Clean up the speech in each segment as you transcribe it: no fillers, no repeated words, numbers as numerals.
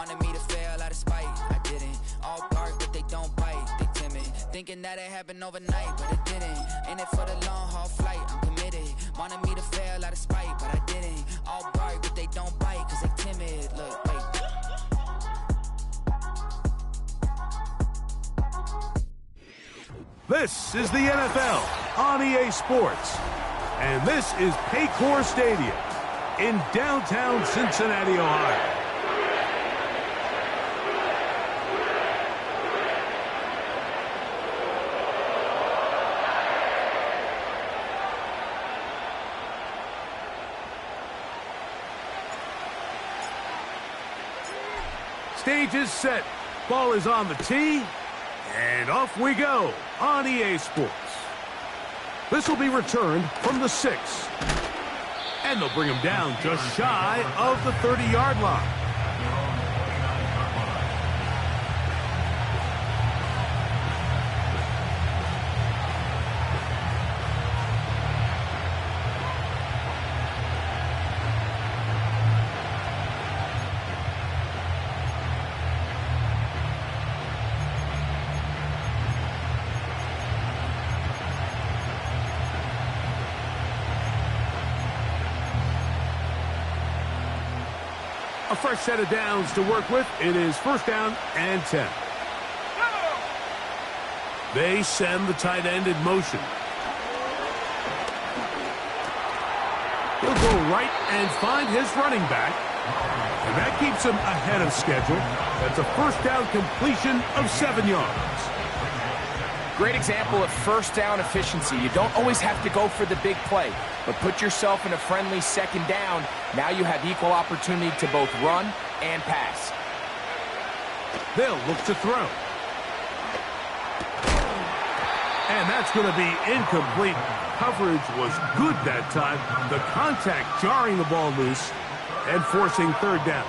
Wanted me to fail out of spite, I didn't. All bark, but they don't bite, they timid. Thinking that it happened overnight, but it didn't. In it for the long haul flight, I'm committed. Wanted me to fail out of spite, but I didn't. All bark, but they don't bite, cause they timid. Look, wait. This is the NFL on EA Sports. And this is Paycor Stadium in downtown Cincinnati, Ohio. Stage is set. Ball is on the tee. And off we go on EA Sports. This will be returned from the 6. And they'll bring him down just shy of the 30-yard line. A fresh set of downs to work with. It is first down and 10. They send the tight end in motion. He'll go right and find his running back. And that keeps him ahead of schedule. That's a first down completion of 7 yards. Great example of first down efficiency. You don't always have to go for the big play, but put yourself in a friendly second down. Now you have equal opportunity to both run and pass. They'll look to throw. And that's going to be incomplete. Coverage was good that time. The contact jarring the ball loose and forcing third down.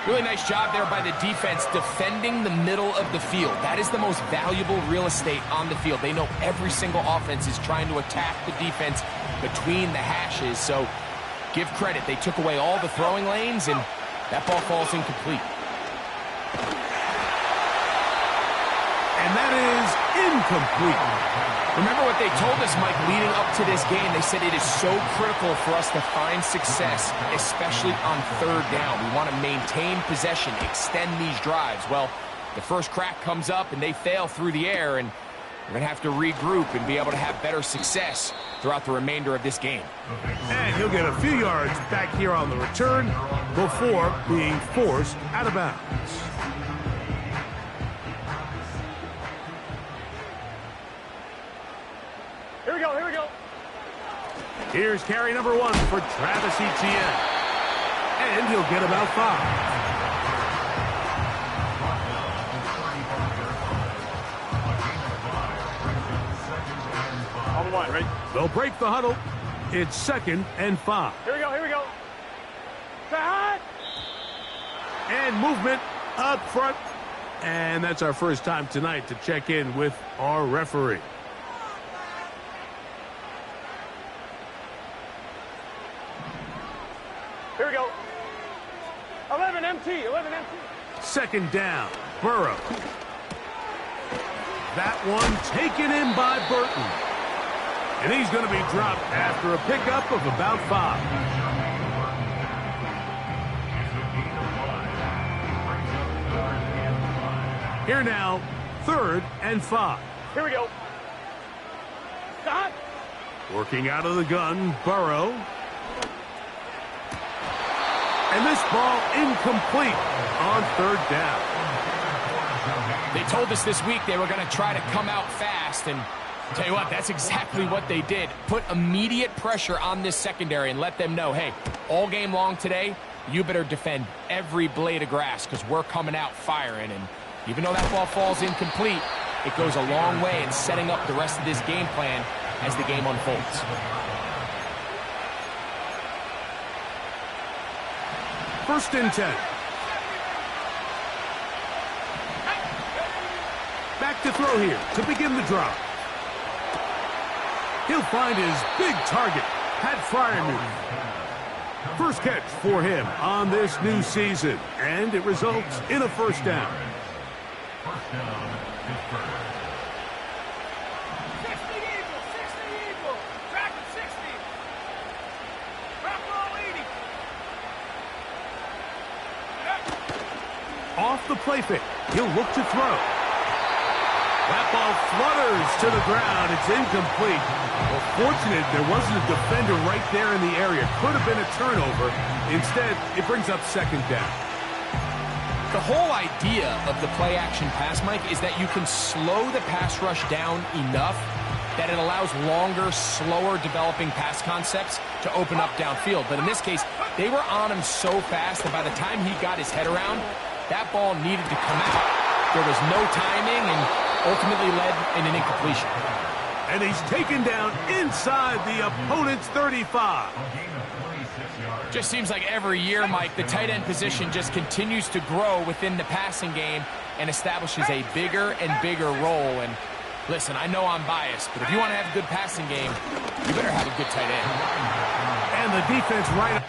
Really nice job there by the defense defending the middle of the field. That is the most valuable real estate on the field. They know every single offense is trying to attack the defense between the hashes. So give credit. They took away all the throwing lanes, and that ball falls incomplete. And that is incomplete. Remember what they told us, Mike, leading up to this game. They said it is so critical for us to find success, especially on third down. We want to maintain possession, extend these drives. Well, the first crack comes up, and they fail through the air, and we're going to have to regroup and be able to have better success throughout the remainder of this game. And he'll get a few yards back here on the return before being forced out of bounds. Here we go, here we go. Here's carry number 1 for Travis Etienne. And he'll get about 5. On the line, right? They'll break the huddle. It's 2nd and 5. Here we go, here we go. Set! And movement up front. And that's our first time tonight to check in with our referee. Here we go. 11 MT, 11 MT. 2nd down, Burrow. That one taken in by Burton. And he's going to be dropped after a pickup of about 5. Here now, 3rd and 5. Here we go. Stop. Working out of the gun, Burrow. And this ball incomplete on 3rd down. They told us this week they were going to try to come out fast, and tell you what, that's exactly what they did. Put immediate pressure on this secondary and let them know, hey, all game long today, you better defend every blade of grass because we're coming out firing. And even though that ball falls incomplete, it goes a long way in setting up the rest of this game plan as the game unfolds. First and 10. Back to throw here to begin the drive. He'll find his big target, Pat Fryermuth. First catch for him on this new season, and it results in a first down. First down, Pittsburgh. 60 Eagle, track at 60. Track all 80. Off the play fake, he'll look to throw. That ball flutters to the ground. It's incomplete. Well, fortunate there wasn't a defender right there in the area. Could have been a turnover. Instead, it brings up second down. The whole idea of the play-action pass, Mike, is that you can slow the pass rush down enough that it allows longer, slower developing pass concepts to open up downfield. But in this case, they were on him so fast that by the time he got his head around, that ball needed to come out. There was no timing and ultimately led in an incompletion. And he's taken down inside the opponent's 35. Just seems like every year, Mike, the tight end position just continues to grow within the passing game and establishes a bigger and bigger role. And listen, I know I'm biased, but if you want to have a good passing game, you better have a good tight end. And the defense right.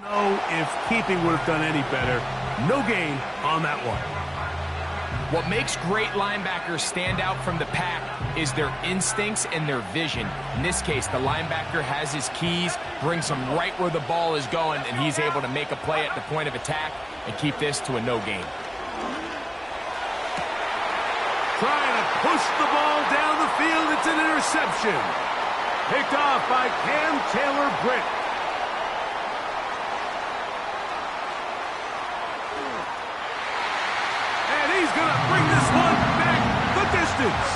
No, if keeping would have done any better. No gain on that one. What makes great linebackers stand out from the pack is their instincts and their vision. In this case, the linebacker has his keys, brings him right where the ball is going, and he's able to make a play at the point of attack and keep this to a no gain. Trying to push the ball down the field. It's an interception. Picked off by Cam Taylor-Britt. He's going to bring this one back the distance.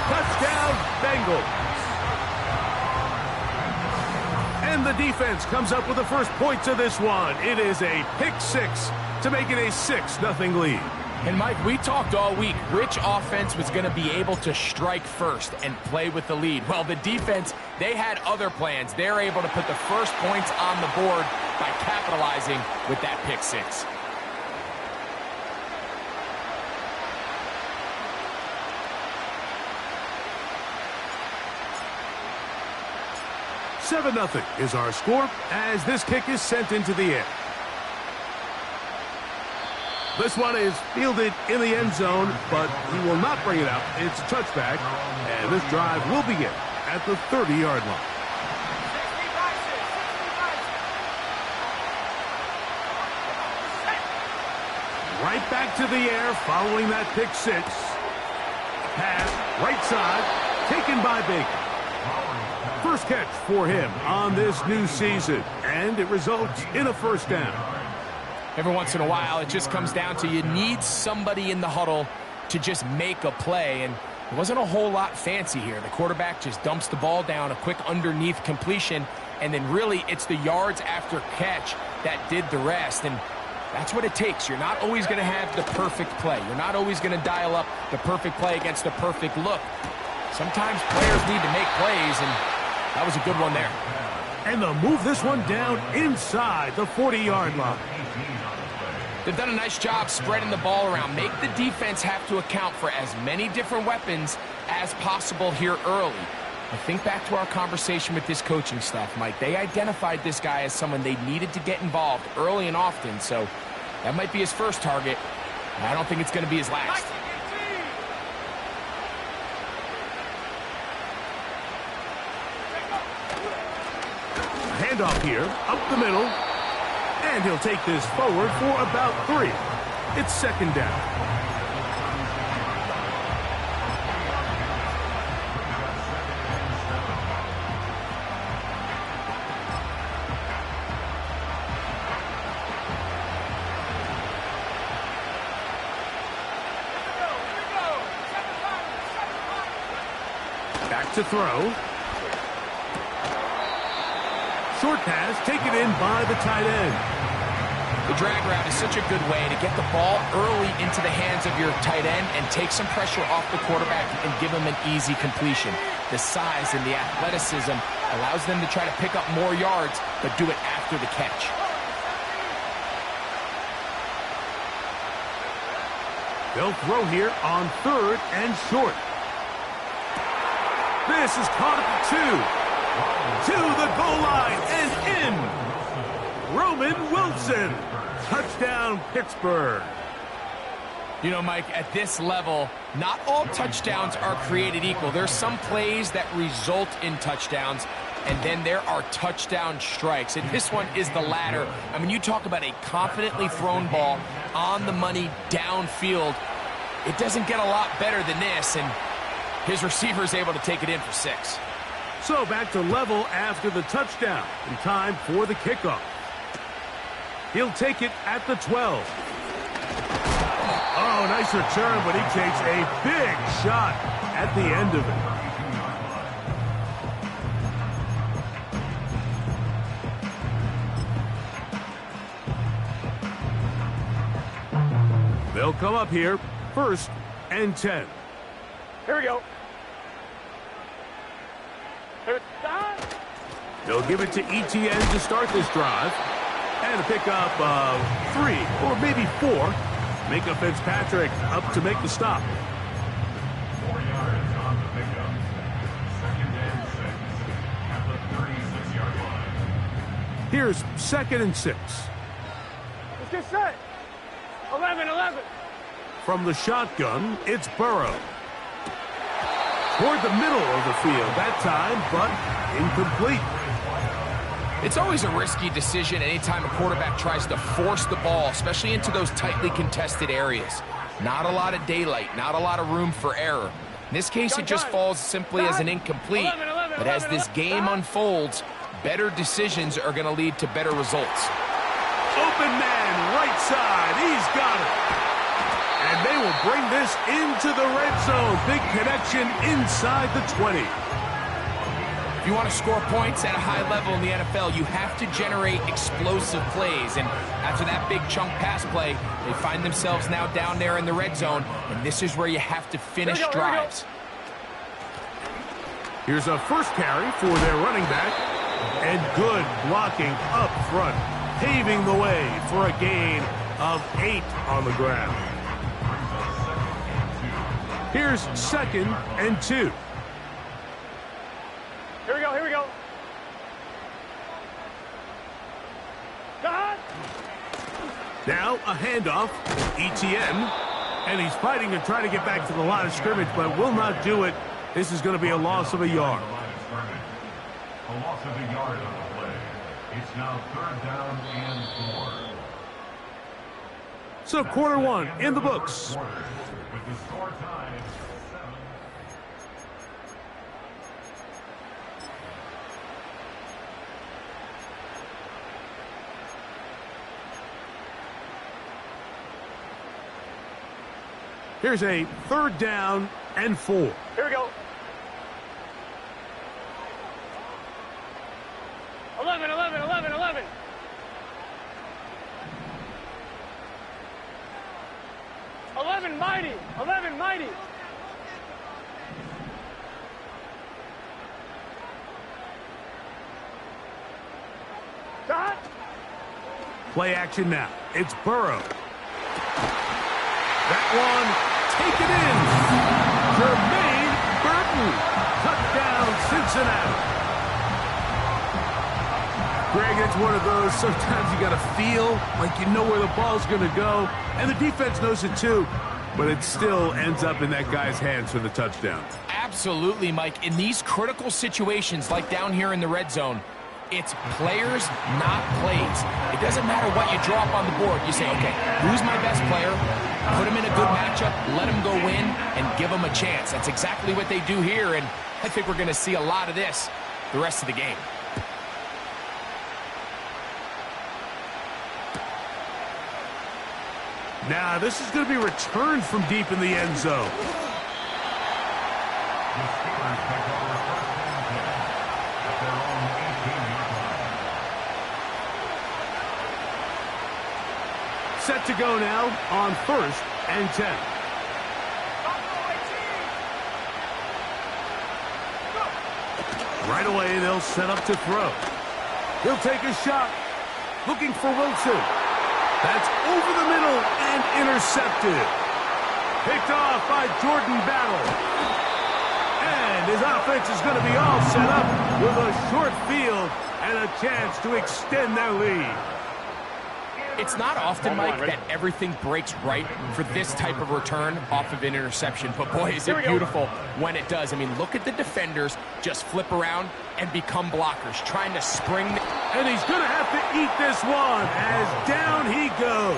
Touchdown, Bengals. And the defense comes up with the first points of this one. It is a pick six to make it a 6-0 lead. And, Mike, we talked all week which offense was going to be able to strike first and play with the lead. Well, the defense, they had other plans. They're able to put the first points on the board by capitalizing with that pick six. 7-0 is our score as this kick is sent into the air. This one is fielded in the end zone, but he will not bring it out. It's a touchback, and this drive will begin at the 30-yard line. Right back to the air following that pick six. Pass, right side, taken by Baker. First catch for him on this new season, and it results in a first down. Every once in a while, it just comes down to you need somebody in the huddle to just make a play, and it wasn't a whole lot fancy here. The quarterback just dumps the ball down, a quick underneath completion, and then really it's the yards after catch that did the rest, and that's what it takes. You're not always going to have the perfect play. You're not always going to dial up the perfect play against the perfect look. Sometimes players need to make plays, and that was a good one there. And they'll move this one down inside the 40-yard line. They've done a nice job spreading the ball around. Make the defense have to account for as many different weapons as possible here early. I think back to our conversation with this coaching staff, Mike. They identified this guy as someone they needed to get involved early and often, so that might be his first target, and I don't think it's going to be his last. Handoff here, up the middle, and he'll take this forward for about 3. It's second down. Back to throw. Short pass taken in by the tight end. The drag route is such a good way to get the ball early into the hands of your tight end and take some pressure off the quarterback and give him an easy completion. The size and the athleticism allows them to try to pick up more yards, but do it after the catch. They'll throw here on 3rd and short. This is caught at the 2. To the goal line and in. Roman Wilson. Touchdown, Pittsburgh. You know, Mike, at this level, not all touchdowns are created equal. There's some plays that result in touchdowns, and then there are touchdown strikes. And this one is the latter. I mean, you talk about a confidently thrown ball on the money downfield. It doesn't get a lot better than this, and his receiver is able to take it in for 6. So back to level after the touchdown, and time for the kickoff. He'll take it at the 12. Oh, nice return, but he takes a big shot at the end of it. They'll come up here, 1st and 10. Here we go. Here's that. They'll give it to ETN to start this drive. And a pickup of 3 or maybe 4. Micah Fitzpatrick up to make the stop. 4 yards on the pickup. 2nd and 6 at the 36-yard line. Here's 2nd and 6. Let's get set. 11. From the shotgun, it's Burrow. Toward the middle of the field that time, but incomplete. It's always a risky decision anytime a quarterback tries to force the ball, especially into those tightly contested areas. Not a lot of daylight, not a lot of room for error. In this case, it just falls simply as an incomplete. But as this game unfolds, better decisions are going to lead to better results. Open man, right side. He's got it. And they will bring this into the red zone. Big connection inside the 20. If you want to score points at a high level in the NFL, you have to generate explosive plays. And after that big chunk pass play, they find themselves now down there in the red zone. And this is where you have to finish drives. Here's a first carry for their running back. And good blocking up front, paving the way for a gain of 8 on the ground. Here's 2nd and 2. Here we go. God. Now a handoff, ETN, and he's fighting to try to get back to the line of scrimmage, but will not do it. This is going to be a loss of a yard. A loss of a yard on the play. It's now 3rd down and 4. So quarter 1 in the books. With the score tied 7. Here's a 3rd down and 4. Here we go. 11. 11 mighty. Dot. Play action now. It's Burrow. That one, take it in. Jermaine Burton. Touchdown, Cincinnati. Greg, it's one of those, sometimes you got to feel like you know where the ball's going to go, and the defense knows it too, but it still ends up in that guy's hands for the touchdown. Absolutely, Mike. In these critical situations, like down here in the red zone, it's players, not plays. It doesn't matter what you draw up on the board. You say, okay, who's my best player? Put him in a good matchup, let him go win, and give him a chance. That's exactly what they do here, and I think we're going to see a lot of this the rest of the game. Now, this is going to be returned from deep in the end zone. The Steelers pick over 1st and 10 at their own 18-yard set to go now on 1st and 10. Right away, they'll set up to throw. He'll take a shot. Looking for Wilson. That's over the middle and intercepted. Picked off by Jordan Battle. And his offense is going to be all set up with a short field and a chance to extend their lead. It's not often, Mike, that everything breaks right for this type of return off of an interception. But, boy, is it beautiful when it does. I mean, look at the defenders just flip around and become blockers, trying to spring. And he's going to have to eat this one as down he goes.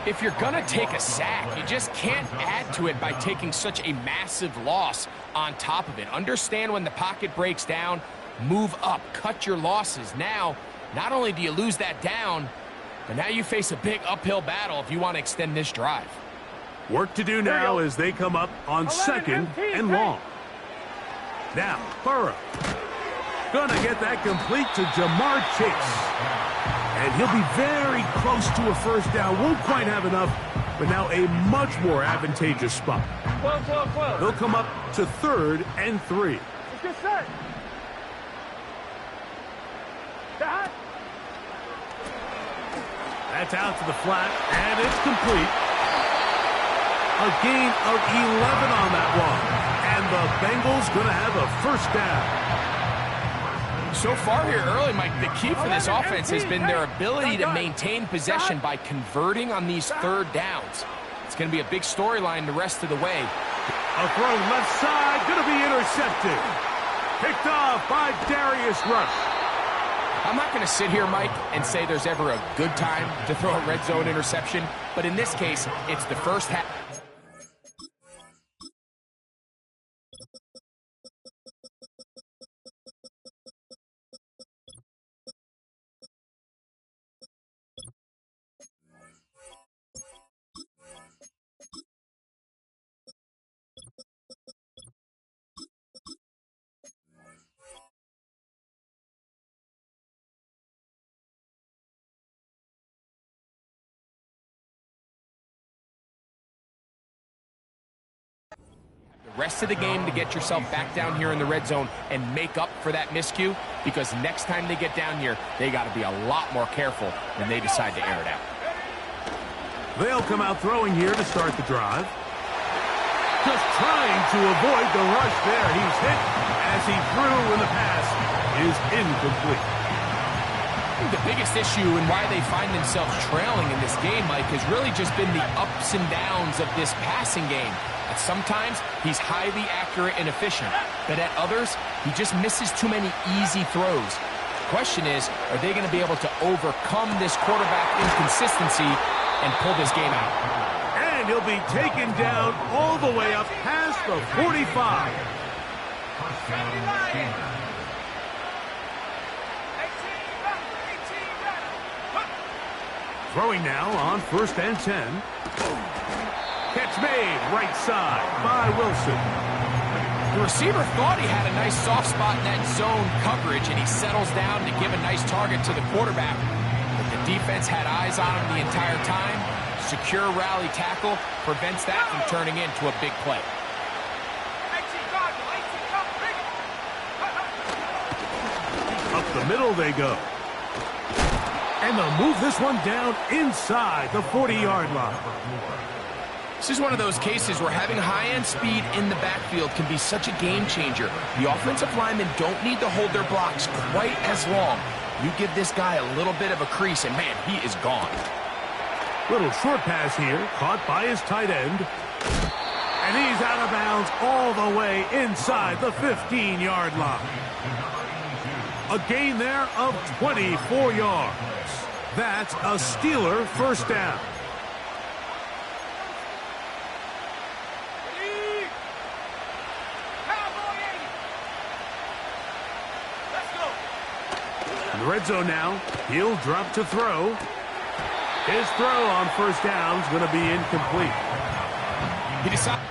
If you're going to take a sack, you just can't add to it by taking such a massive loss on top of it. Understand when the pocket breaks down, move up, cut your losses. Now, not only do you lose that down, but now you face a big uphill battle if you want to extend this drive. Work to do now as they come up on 2nd and long. Now, Burrow. Gonna get that complete to Jamar Chase. And he'll be very close to a first down. Won't quite have enough, but now a much more advantageous spot. 12, 12, 12. He'll come up to 3rd and 3. Let's get set. That. That's out to the flat, and it's complete. A gain of 11 on that one. And the Bengals going to have a first down. So far here early, Mike, the key for this offense has been their ability to maintain possession by converting on these 3rd downs. It's going to be a big storyline the rest of the way. A throw left side, going to be intercepted. Picked off by Darius Rush. I'm not going to sit here, Mike, and say there's ever a good time to throw a red zone interception, but in this case, it's the first half. Rest of the game to get yourself back down here in the red zone and make up for that miscue, because next time they get down here, they got to be a lot more careful when they decide to air it out. They'll come out throwing here to start the drive. Just trying to avoid the rush there. He's hit as he threw, and the pass is incomplete. The biggest issue and why they find themselves trailing in this game, Mike, has really just been the ups and downs of this passing game. And sometimes he's highly accurate and efficient, but at others, he just misses too many easy throws. The question is, are they going to be able to overcome this quarterback inconsistency and pull this game out? And he'll be taken down all the way up past the 45. Throwing now on 1st and 10. Catch made right side by Wilson. The receiver thought he had a nice soft spot in that zone coverage, and he settles down to give a nice target to the quarterback. But the defense had eyes on him the entire time. Secure rally tackle prevents that from turning into a big play. Up the middle they go. And they'll move this one down inside the 40-yard line. This is one of those cases where having high-end speed in the backfield can be such a game changer. The offensive linemen don't need to hold their blocks quite as long. You give this guy a little bit of a crease, and man, he is gone. Little short pass here, caught by his tight end. And he's out of bounds all the way inside the 15-yard line. A gain there of 24 yards. That's a Steeler first down. In the red zone now, he'll drop to throw. His throw on first down is going to be incomplete. He decides.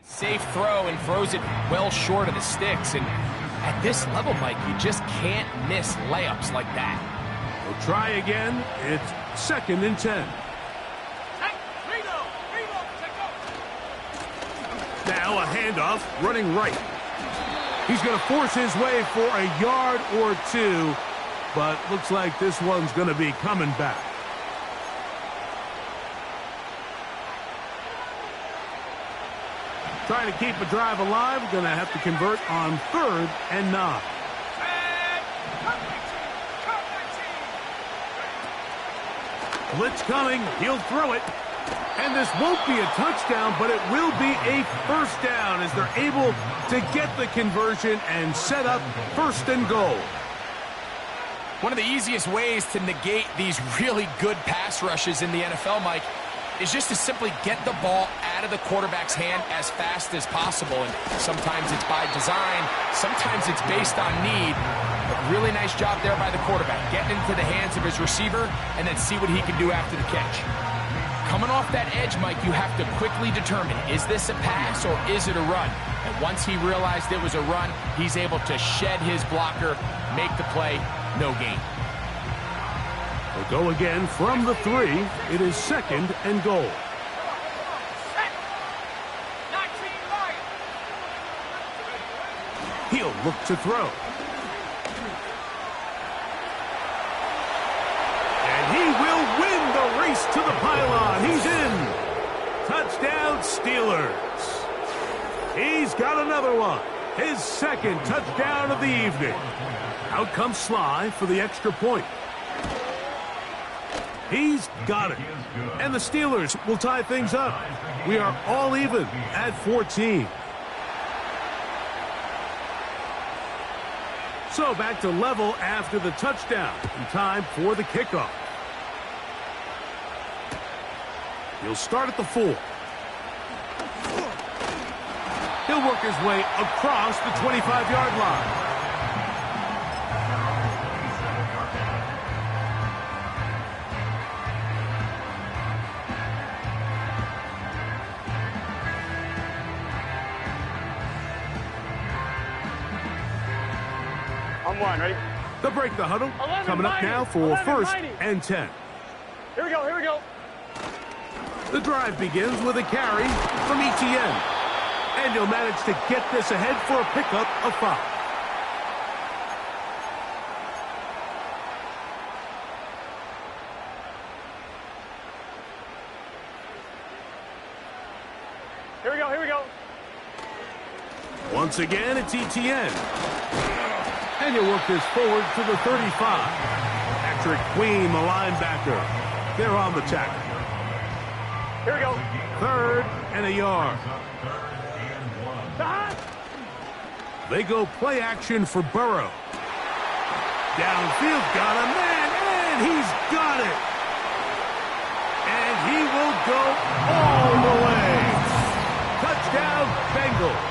Safe throw and throws it well short of the sticks. And at this level, Mike, you just can't miss layups like that. We'll try again. It's 2nd and 10. Now a handoff, running right. He's going to force his way for a yard or 2, but looks like this one's going to be coming back. Trying to keep a drive alive, going to have to convert on 3rd and 9. Blitz coming, he'll throw it. And this won't be a touchdown, but it will be a 1st down as they're able to get the conversion and set up 1st and goal. One of the easiest ways to negate these really good pass rushes in the NFL, Mike, is just to simply get the ball out of the quarterback's hand as fast as possible. And sometimes it's by design, sometimes it's based on need. But really nice job there by the quarterback, getting into the hands of his receiver and then see what he can do after the catch. Coming off that edge, Mike, you have to quickly determine, is this a pass or is it a run? And once he realized it was a run, he's able to shed his blocker, make the play, no gain. We'll go again from the 3. It is 2nd and goal. He'll look to throw. He will win the race to the pylon. He's in. Touchdown, Steelers. He's got another one. His 2nd touchdown of the evening. Out comes Sly for the extra point. He's got it. And the Steelers will tie things up. We are all even at 14. So back to level after the touchdown. In time for the kickoff. He'll start at the 4. He'll work his way across the 25-yard line. On 1, ready? They'll break the huddle. 11, Coming up now for 1st and 10. Here we go, here we go. The drive begins with a carry from Etienne. And he'll manage to get this ahead for a pickup of 5. Here we go, here we go. Once again, it's Etienne. And he'll work this forward to the 35. Patrick Queen, the linebacker. They're on the tackle. Here we go. 3rd and a yard. They go play action for Burrow. Downfield, got a man, and he's got it. And he will go all the way. Touchdown, Bengals.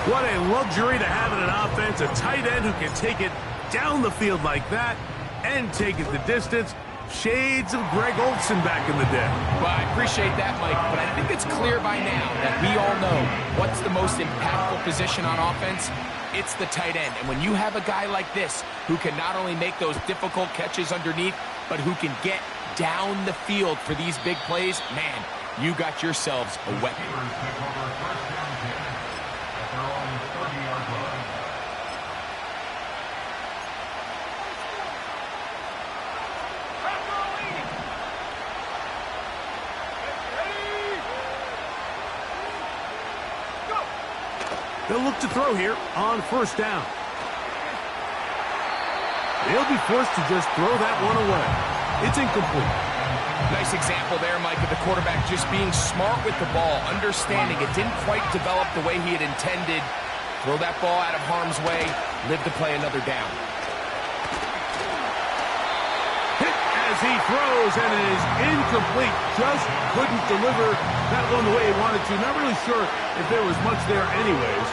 What a luxury to have in an offense, a tight end who can take it down the field like that and take it the distance. Shades of Greg Olsen back in the day. Well, I appreciate that, Mike, but I think it's clear by now that we all know what's the most impactful position on offense. It's the tight end. And when you have a guy like this who can not only make those difficult catches underneath, but who can get down the field for these big plays, man, you got yourselves a weapon. They'll look to throw here on 1st down. They'll be forced to just throw that one away. It's incomplete. Nice example there, Mike, of the quarterback just being smart with the ball, understanding it didn't quite develop the way he had intended. Throw that ball out of harm's way, live to play another down. Hit as he throws, and it is incomplete. Just couldn't deliver that one the way he wanted to. Not really sure if there was much there anyways.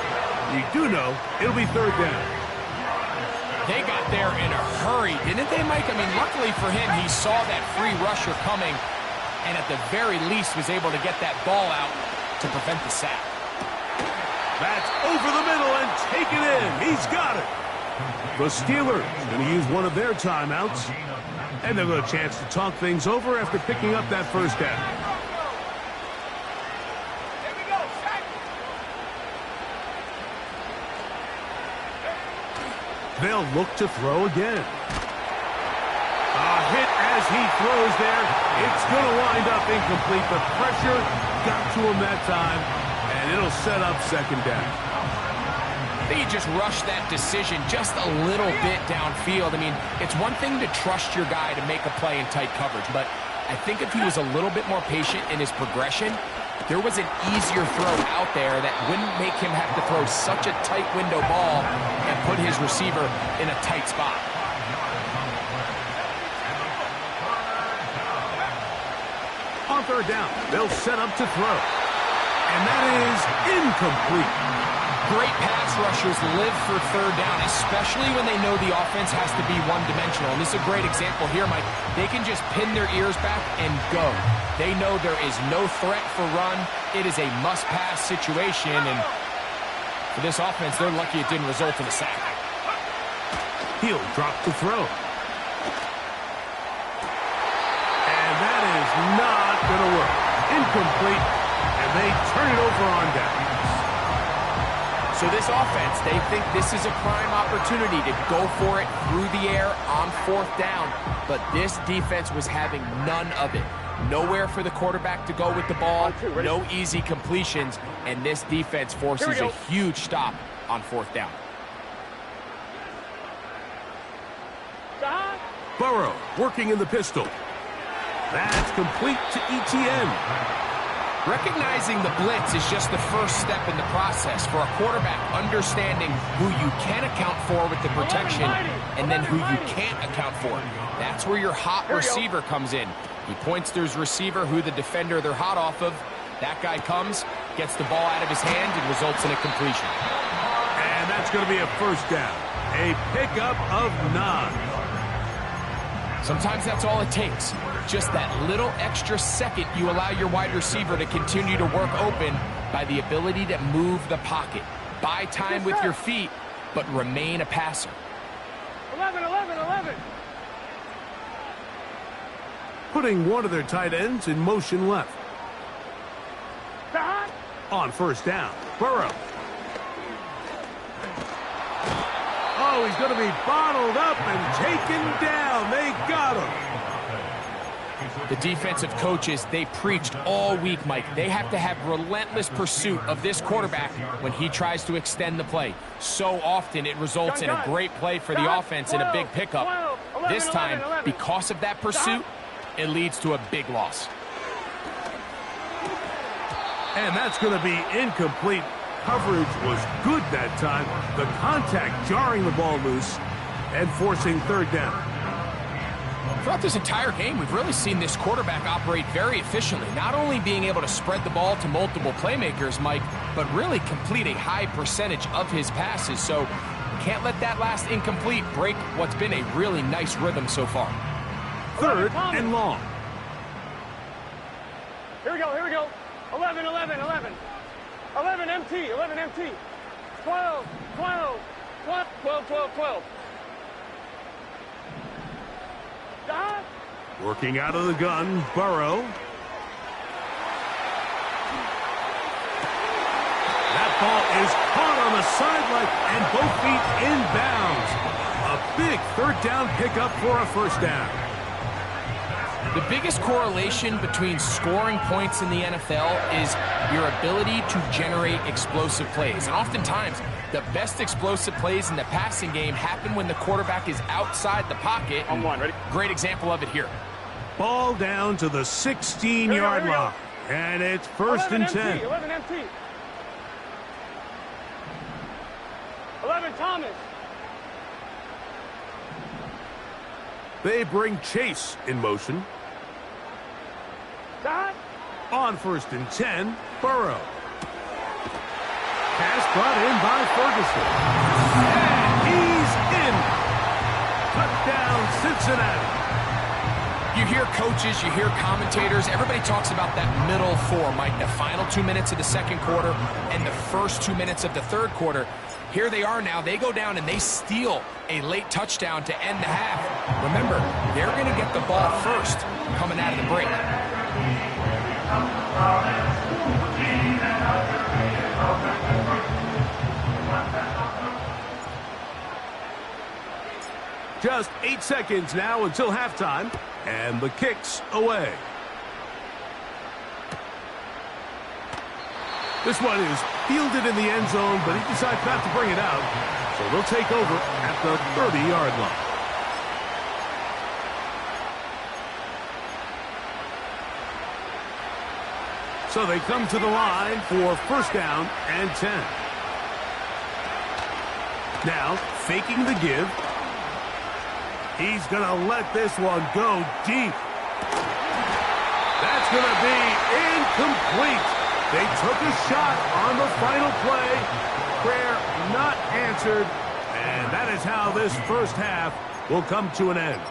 You do know it'll be 3rd down. They got there in a hurry, didn't they, Mike? I mean, luckily for him, he saw that free rusher coming and at the very least was able to get that ball out to prevent the sack. That's over the middle and taken in. He's got it. The Steelers going to use one of their timeouts, and they'll get a chance to talk things over after picking up that first down. There we go, sack. They'll look to throw again. A hit as he throws there. It's going to wind up incomplete. The pressure got to him that time, and it'll set up second down. I think he just rushed that decision just a little bit downfield. I mean, it's one thing to trust your guy to make a play in tight coverage, but I think if he was a little bit more patient in his progression, there was an easier throw out there that wouldn't make him have to throw such a tight window ball and put his receiver in a tight spot. On third down, they'll set up to throw. And that is incomplete. Great pass rushers live for third down, especially when they know the offense has to be one-dimensional. And this is a great example here, Mike. They can just pin their ears back and go. They know there is no threat for run. It is a must-pass situation, and for this offense, they're lucky it didn't result in a sack. He'll drop to throw. And that is not going to work. Incomplete, and they turn it over on down. So this offense, they think this is a prime opportunity to go for it through the air on fourth down, but this defense was having none of it. Nowhere for the quarterback to go with the ball, no easy completions, and this defense forces a huge stop on fourth down. Burrow working in the pistol. That's complete to ETN. Recognizing the blitz is just the first step in the process for a quarterback, understanding who you can account for with the protection and then who you can't account for. That's where your hot receiver comes in. He points to his receiver, who the defender they're hot off of. That guy comes, gets the ball out of his hand, and results in a completion. And that's going to be a first down. A pickup of 9. Sometimes that's all it takes. Just that little extra second you allow your wide receiver to continue to work open by the ability to move the pocket. Buy time with your feet, but remain a passer. 11. Putting one of their tight ends in motion left. On first down, Burrow. Oh, he's going to be bottled up and taken down. They got him. The defensive coaches, they preached all week, Mike. They have to have relentless pursuit of this quarterback when he tries to extend the play. So often it results in a great play for the offense and a big pickup. This time, because of that pursuit, it leads to a big loss. And that's going to be incomplete. Coverage was good that time. The contact jarring the ball loose and forcing third down. Throughout this entire game, we've really seen this quarterback operate very efficiently, not only being able to spread the ball to multiple playmakers, Mike, but really complete a high percentage of his passes. So can't let that last incomplete break what's been a really nice rhythm so far. Third and long. Here we go. 11. 11 MT. 12. 12. Working out of the gun, Burrow. That ball is caught on the sideline and both feet inbounds. A big third down pickup for a first down. The biggest correlation between scoring points in the NFL is your ability to generate explosive plays. And oftentimes, the best explosive plays in the passing game happen when the quarterback is outside the pocket. On one, ready? Great example of it here. Ball down to the 16-yard line. And it's first and 10. 11 MT. 11 Thomas. They bring Chase in motion. On first and 10, Burrow. Pass brought in by Ferguson. And he's in. Touchdown, Cincinnati. You hear coaches, you hear commentators, everybody talks about that middle four, Mike, the final 2 minutes of the second quarter and the first 2 minutes of the third quarter. Here they are now. They go down and they steal a late touchdown to end the half. Remember, they're going to get the ball first coming out of the break. Just 8 seconds now until halftime, and the kick's away. This one is fielded in the end zone, but he decides not to bring it out, so they'll take over at the 30-yard line. So they come to the line for first down and 10. Now, faking the give. He's going to let this one go deep. That's going to be incomplete. They took a shot on the final play. Prayer not answered. And that is how this first half will come to an end.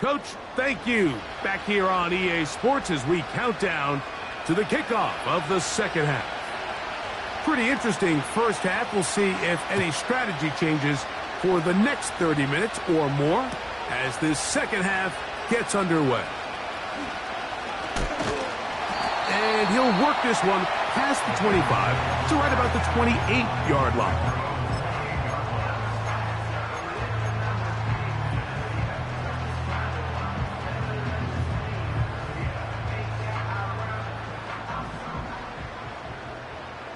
Coach, thank you. Back here on EA Sports as we count down to the kickoff of the second half. Pretty interesting first half. We'll see if any strategy changes for the next 30 minutes or more as this second half gets underway. And he'll work this one past the 25 to right about the 28-yard line.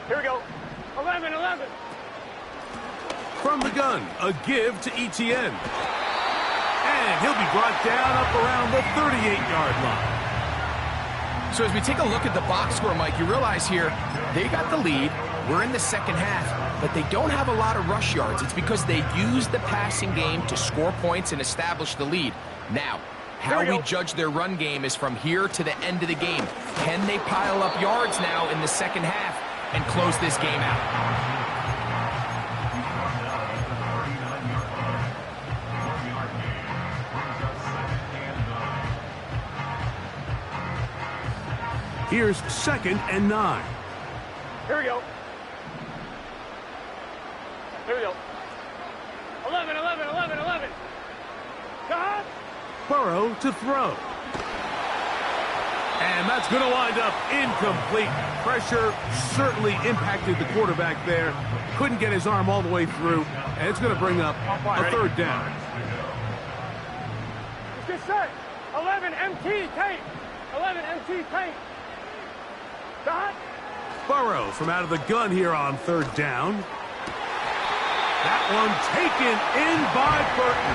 Here we go. 11, 11. From the gun, a give to Etienne. And he'll be brought down up around the 38-yard line. So as we take a look at the box score, Mike, you realize here they got the lead. We're in the second half, but they don't have a lot of rush yards. It's because they use the passing game to score points and establish the lead. Now, how we judge their run game is from here to the end of the game. Can they pile up yards now in the second half and close this game out? Here's 2nd and 9. Here we go. Here we go. 11, 11, 11, 11. Cut. Burrow to throw. And that's going to wind up incomplete. Pressure certainly impacted the quarterback there. Couldn't get his arm all the way through. And it's going to bring up a third down. Get set. 11 MT tape. 11 MT tape. Cut. Burrow from out of the gun here on third down. That one taken in by Burton.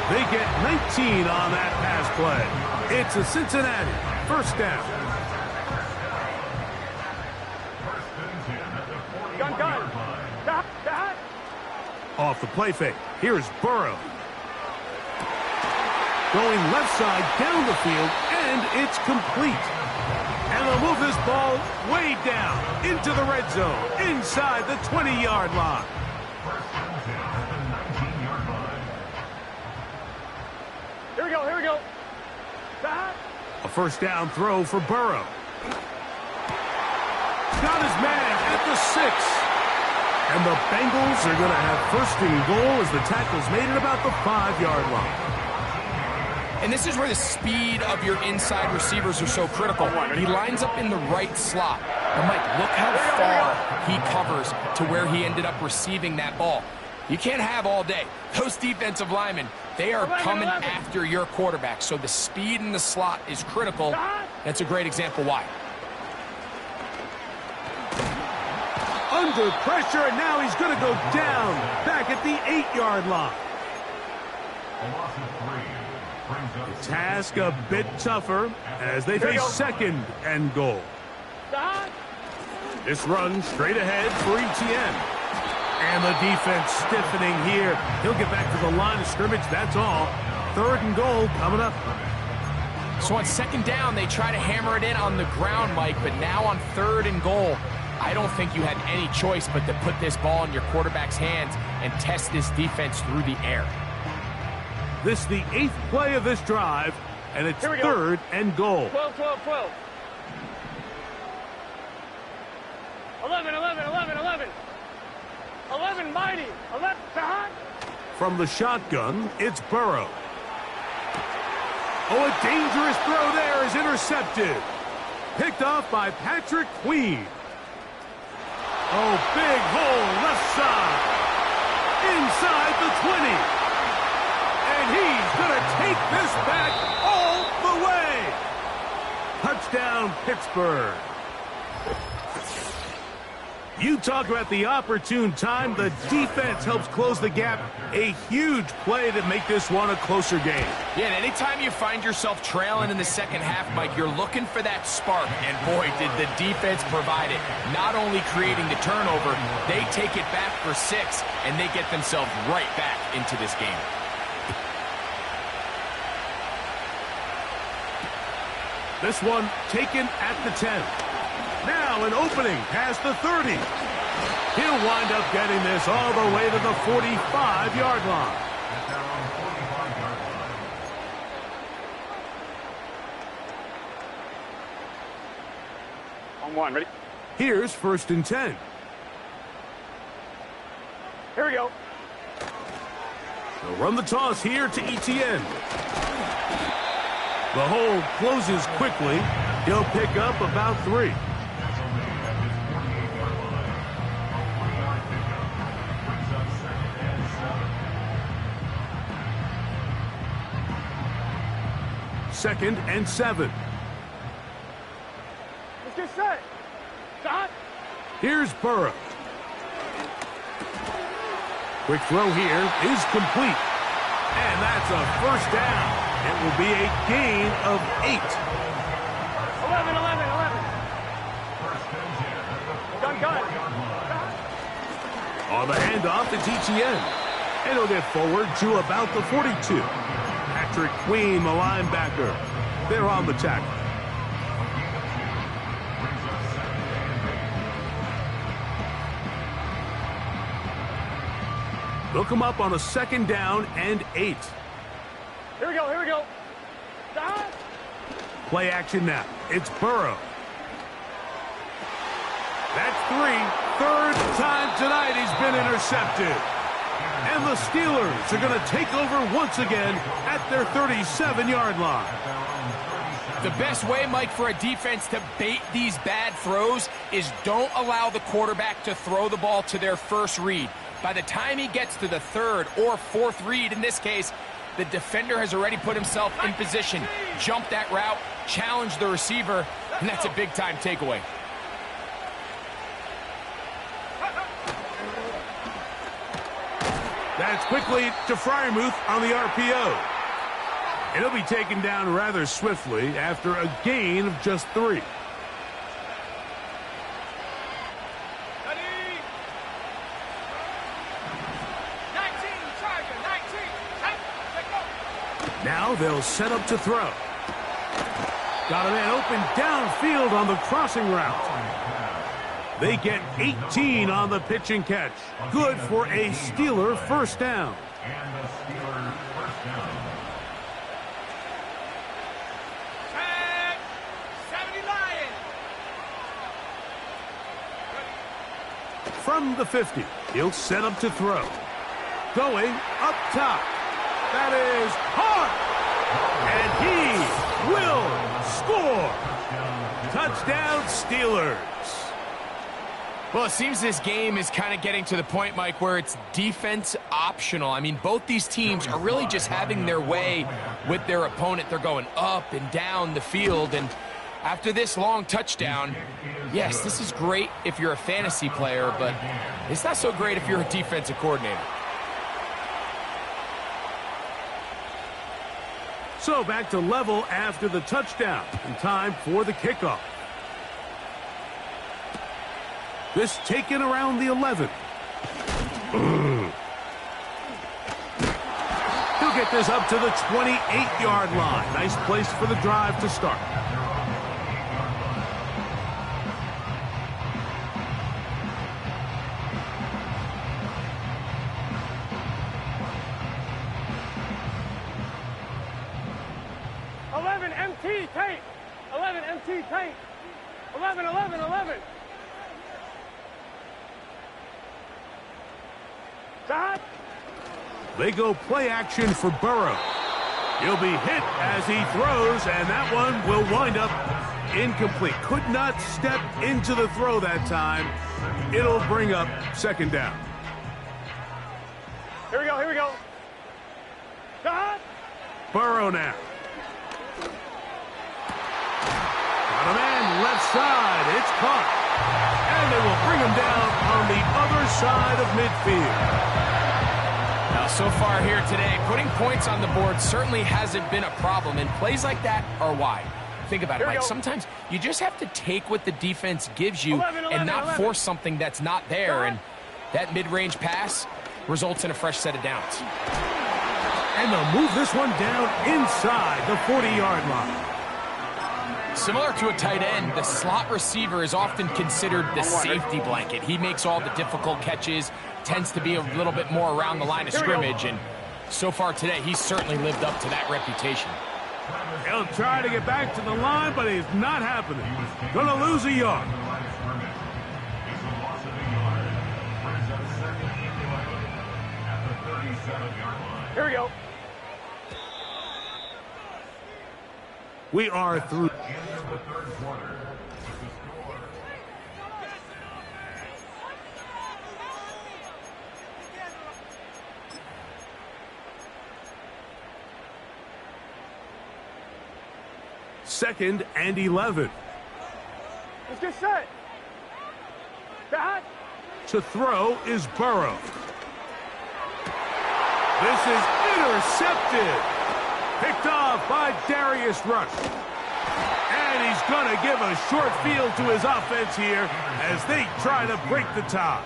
They get 19 on that pass play. It's a Cincinnati first down. Gun. Cut. Off the play fake. Here's Burrow. Going left side down the field, and it's complete. And they'll move this ball way down into the red zone, inside the 20-yard line. Here we go. Cut. A first down throw for Burrow. Got his man at the 6. And the Bengals are going to have first and goal as the tackle's made at about the 5-yard line. And this is where the speed of your inside receivers are so critical. He lines up in the right slot. But Mike, look how far he covers to where he ended up receiving that ball. You can't have all day. Those defensive linemen, they are coming after your quarterback. So the speed in the slot is critical. That's a great example why. Under pressure, and now he's going to go down back at the 8-yard line. The task a bit tougher as they face second and goal. This run straight ahead for Etienne. And the defense stiffening here. He'll get back to the line of scrimmage, that's all. Third and goal coming up. So on second down, they try to hammer it in on the ground, Mike, but now on third and goal, I don't think you had any choice but to put this ball in your quarterback's hands and test this defense through the air. This is the 8th play of this drive, and it's 3rd and goal. 12, 12, 12. 11, 11, 11, 11. 11, mighty. 11, Szsn. From the shotgun, it's Burrow. Oh, a dangerous throw there is intercepted. Picked off by Patrick Queen. Oh, big hole left side. Inside the 20. And he's going to take this back all the way. Touchdown, Pittsburgh. You talk about the opportune time. The defense helps close the gap. A huge play to make this one a closer game. Yeah, and anytime you find yourself trailing in the second half, Mike, you're looking for that spark. And boy, did the defense provide it. Not only creating the turnover, they take it back for 6, and they get themselves right back into this game. This one taken at the 10. Now an opening past the 30. He'll wind up getting this all the way to the 45-yard line. On 1, ready? Here's 1st and 10. Here we go. They'll run the toss here to Etienne. The hold closes quickly. He'll pick up about 3. Second and 7. Let's get set. Szsn. Here's Burrow. Quick throw here is complete. And that's a 1st down. It will be a gain of 8. 11, 11, 11. Gun. On the handoff, it's Etienne. And he'll get forward to about the 42. Patrick Queen, the linebacker. They're on the tackle. They'll come up on a 2nd down and 8. Here we go. Szsn. Play action now. It's Burrow. That's 3. 3rd time tonight he's been intercepted. And the Steelers are going to take over once again at their 37-yard line. The best way, Mike, for a defense to bait these bad throws is don't allow the quarterback to throw the ball to their first read. By the time he gets to the 3rd or 4th read, in this case, the defender has already put himself in position, jumped that route, challenged the receiver, and that's a big-time takeaway. That's quickly to Freiermuth on the RPO. And he'll be taken down rather swiftly after a gain of just 3. Now they'll set up to throw. Got a man open downfield on the crossing route. They get 18 on the pitch and catch. Good for a Steeler 1st down. And the Steelers' 1st down. 70 Lions. From the 50, he'll set up to throw. Going up top. That is hard. And he will score. Touchdown, Steelers. Well, it seems this game is kind of getting to the point, Mike, where it's defense optional. I mean, both these teams are really just having their way with their opponent. They're going up and down the field, and after this long touchdown, yes, this is great if you're a fantasy player, but it's not so great if you're a defensive coordinator. So back to level after the touchdown, and time for the kickoff. This taken around the 11. He'll get this up to the 28-yard line. Nice place for the drive to start. 11 MT tape. 11 MT tape. 11, 11, 11. Shot. They go play action for Burrow. He'll be hit as he throws, and that one will wind up incomplete. Could not step into the throw that time. It'll bring up second down. Here we go, here we go. Shot. Burrow now. Got a man left side. It's caught. And they will bring him down on the other side of midfield. Now, so far here today, putting points on the board certainly hasn't been a problem, and plays like that are why. Think about it, Mike. Sometimes you just have to take what the defense gives you and not force something that's not there, and that mid-range pass results in a fresh set of downs. And they'll move this one down inside the 40-yard line. Similar to a tight end, the slot receiver is often considered the safety blanket. He makes all the difficult catches, tends to be a little bit more around the line of scrimmage, and so far today, he's certainly lived up to that reputation. He'll try to get back to the line, but it's not happening. Gonna lose a yard. Here we go. We are through. Second and 11. Let's get set. Shot. To throw is Burrow. This is intercepted. Picked off by Darius Rush. And he's going to give a short field to his offense here as they try to break the tie.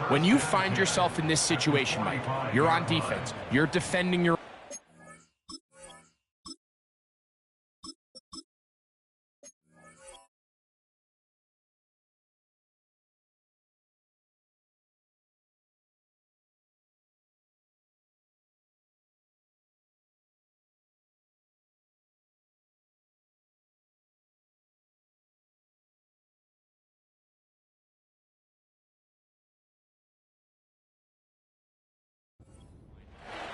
When you find yourself in this situation, Mike, you're on defense. You're defending your...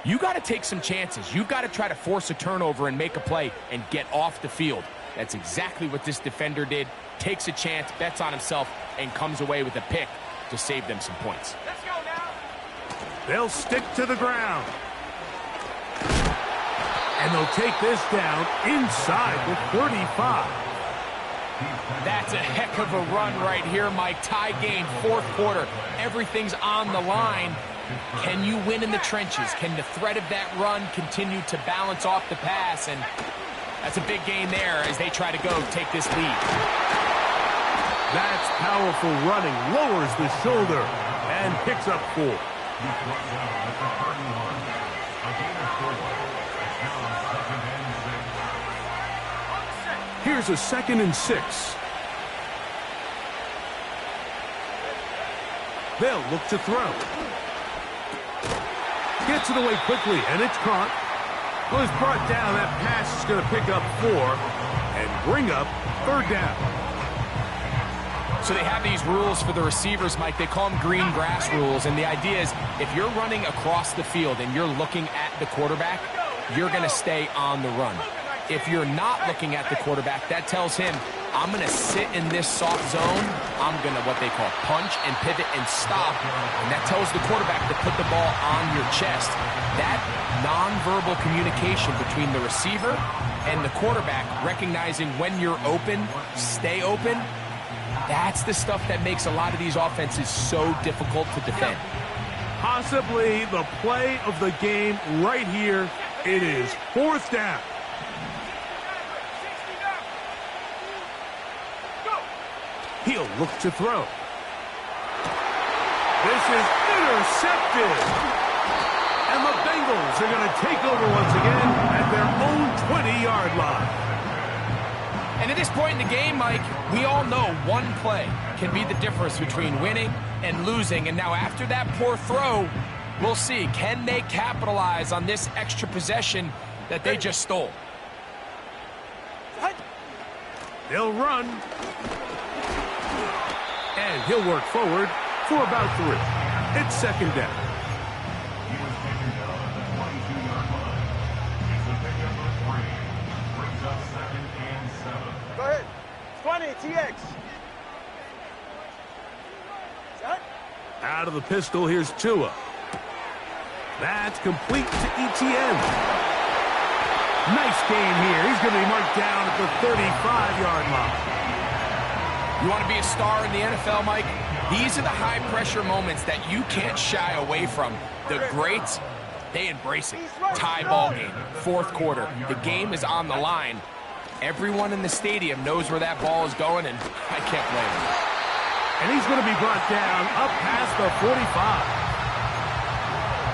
You got to take some chances. You've got to try to force a turnover and make a play and get off the field. That's exactly what this defender did. Takes a chance, bets on himself, and comes away with a pick to save them some points. Let's go now. They'll stick to the ground. And they'll take this down inside the 35. That's a heck of a run right here, Mike. Tie game, fourth quarter. Everything's on the line. Can you win in the trenches? Can the threat of that run continue to balance off the pass? And that's a big gain there as they try to go take this lead. That's powerful running. Lowers the shoulder and picks up 4. Here's a 2nd and 6. They'll look to throw. Gets it away quickly, and it's caught. Was brought down. That pass is going to pick up 4 and bring up 3rd down. So they have these rules for the receivers, Mike. They call them green grass rules, and the idea is if you're running across the field and you're looking at the quarterback, you're going to stay on the run. If you're not looking at the quarterback, that tells him, I'm going to sit in this soft zone. I'm going to what they call punch and pivot and stop. And that tells the quarterback to put the ball on your chest. That nonverbal communication between the receiver and the quarterback, recognizing when you're open, stay open, that's the stuff that makes a lot of these offenses so difficult to defend. Possibly the play of the game right here. It is 4th down. He'll look to throw. This is intercepted. And the Bengals are going to take over once again at their own 20-yard line. And at this point in the game, Mike, we all know one play can be the difference between winning and losing. And now after that poor throw, we'll see. Can they capitalize on this extra possession that they just stole? They'll run. And he'll work forward for about 3. It's second down. He was taken down at the 22-yard line. It's a pickup of 3. Brings up 2nd and 7. Go ahead. 20, TX. Set. Out of the pistol, here's Tua. That's complete to ETN. Nice game here. He's going to be marked down at the 35-yard line. You want to be a star in the NFL, Mike? These are the high-pressure moments that you can't shy away from. The greats, they embrace it. Tie ball game, 4th quarter. The game is on the line. Everyone in the stadium knows where that ball is going, and I can't blame him. And he's going to be brought down up past the 45.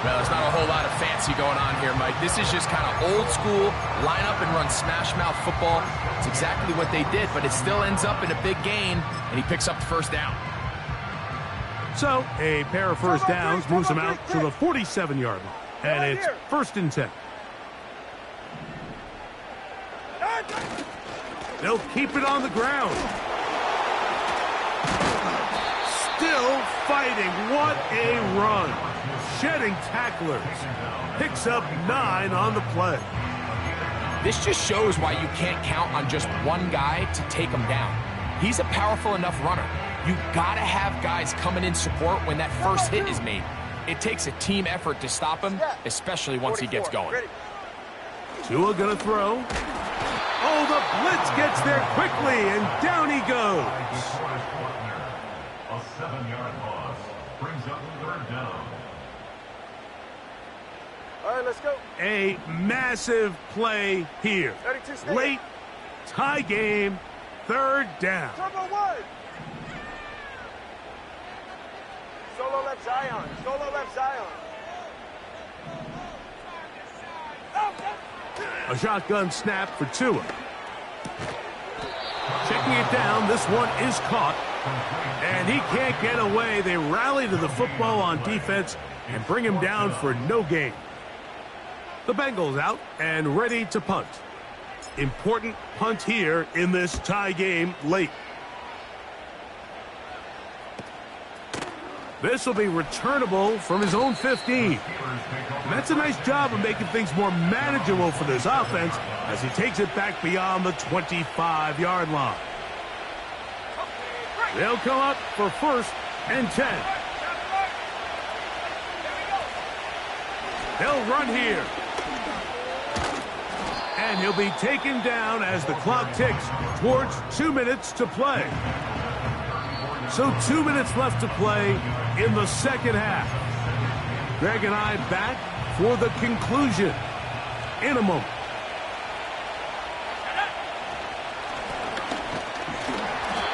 Well, there's not a whole lot of fancy going on here, Mike. This is just kind of old school, line up and run smash mouth football. It's exactly what they did, but it still ends up in a big gain, and he picks up the first down. So, a pair of first downs moves him out to the 47-yard line. And it's 1st and 10. They'll keep it on the ground. Still fighting. What a run. Shedding tacklers. Picks up 9 on the play. This just shows why you can't count on just one guy to take him down. He's a powerful enough runner. You gotta have guys coming in support when that first hit is made. It takes a team effort to stop him, especially once he gets going. Tua gonna throw. Oh, the blitz gets there quickly, and down he goes. A 7-yard loss. Brings up 3rd down. All right, let's go. A massive play here. 32 stay. Late, tie game, 3rd down. Turbo 1. Solo left Zion. Solo left Zion. A shotgun snap for Tua. Checking it down, this one is caught. And he can't get away. They rally to the football on defense and bring him down for no gain. The Bengals out and ready to punt. Important punt here in this tie game late. This will be returnable from his own 15. And that's a nice job of making things more manageable for this offense as he takes it back beyond the 25-yard line. They'll come up for 1st and 10. They'll run here. And he'll be taken down as the clock ticks towards 2 minutes to play. So 2 minutes left to play in the second half. Greg and I back for the conclusion in a moment.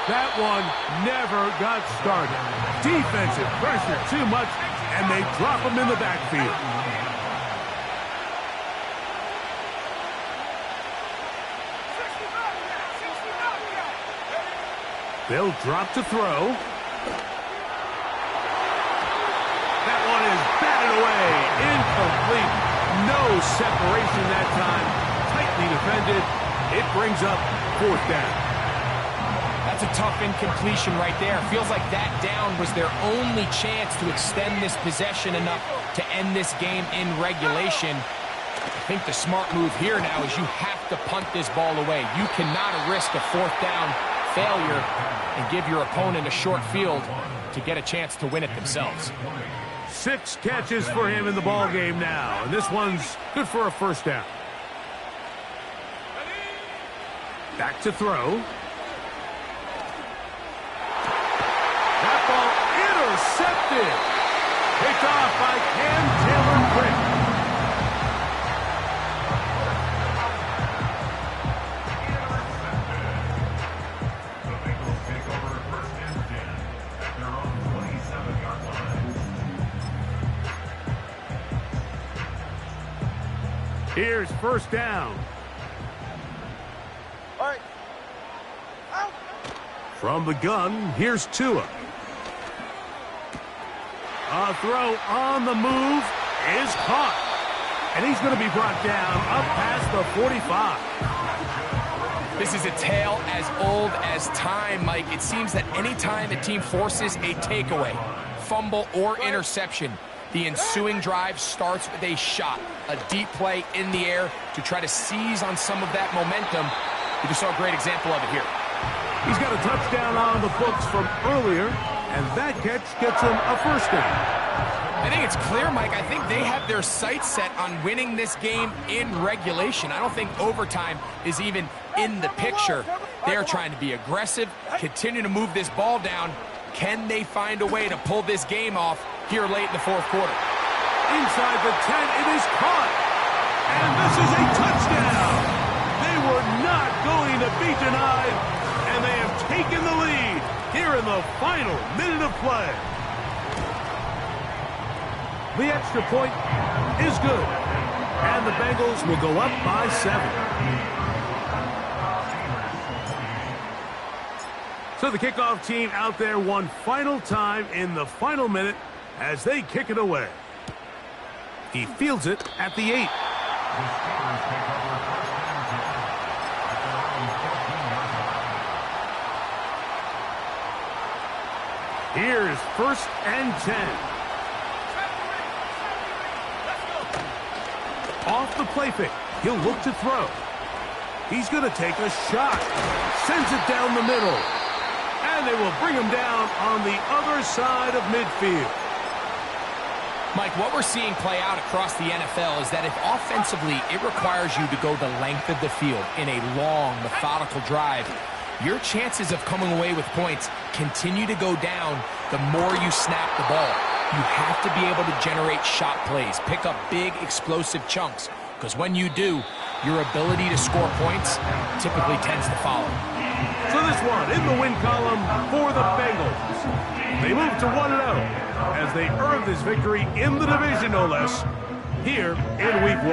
That one never got started. Defensive pressure too much, and they drop him in the backfield. They'll drop to throw. That one is batted away. Incomplete. No separation that time. Tightly defended. It brings up 4th down. That's a tough incompletion right there. Feels like that down was their only chance to extend this possession enough to end this game in regulation. I think the smart move here now is you have to punt this ball away. You cannot risk a 4th down failure and give your opponent a short field to get a chance to win it themselves. 6 catches for him in the ball game now, and this one's good for a 1st down. Back to throw. That ball intercepted. Picked off by Cam Taylor-Britt. The Bengals take over 1st and 10 at their own 27-yard line. Here's 1st down. All right. Out. From the gun, here's Tua. A throw on the move is caught. And he's going to be brought down up past the 45. This is a tale as old as time, Mike. It seems that anytime a team forces a takeaway, fumble, or interception, the ensuing drive starts with a shot, a deep play in the air to try to seize on some of that momentum. You just saw a great example of it here. He's got a touchdown on the books from earlier, and that catch gets him a first down. I think it's clear, Mike. I think they have their sights set on winning this game in regulation. I don't think overtime is even in the picture. They're trying to be aggressive, continue to move this ball down. Can they find a way to pull this game off here late in the fourth quarter? Inside the 10, it is caught. And this is a touchdown. They were not going to be denied, and they have taken the lead here in the final minute of play. The extra point is good, and the Bengals will go up by 7. So the kickoff team out there one final time in the final minute as they kick it away. He fields it at the 8. Here's 1st and 10. Off the play fake, he'll look to throw. He's going to take a shot. Sends it down the middle. And they will bring him down on the other side of midfield. Mike, what we're seeing play out across the NFL is that if offensively it requires you to go the length of the field in a long, methodical drive, your chances of coming away with points continue to go down the more you snap the ball. You have to be able to generate shot plays, pick up big, explosive chunks, because when you do, your ability to score points typically tends to follow. So this one in the win column for the Bengals. They move to 1-0 as they earn this victory in the division, no less, here in Week 1.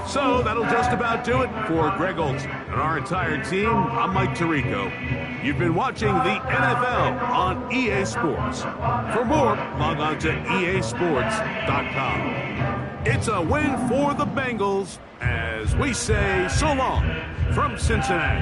So that'll just about do it for Greg Olson and our entire team. I'm Mike Tirico. You've been watching the NFL on EA Sports. For more, log on to easports.com. It's a win for the Bengals as we say so long from Cincinnati.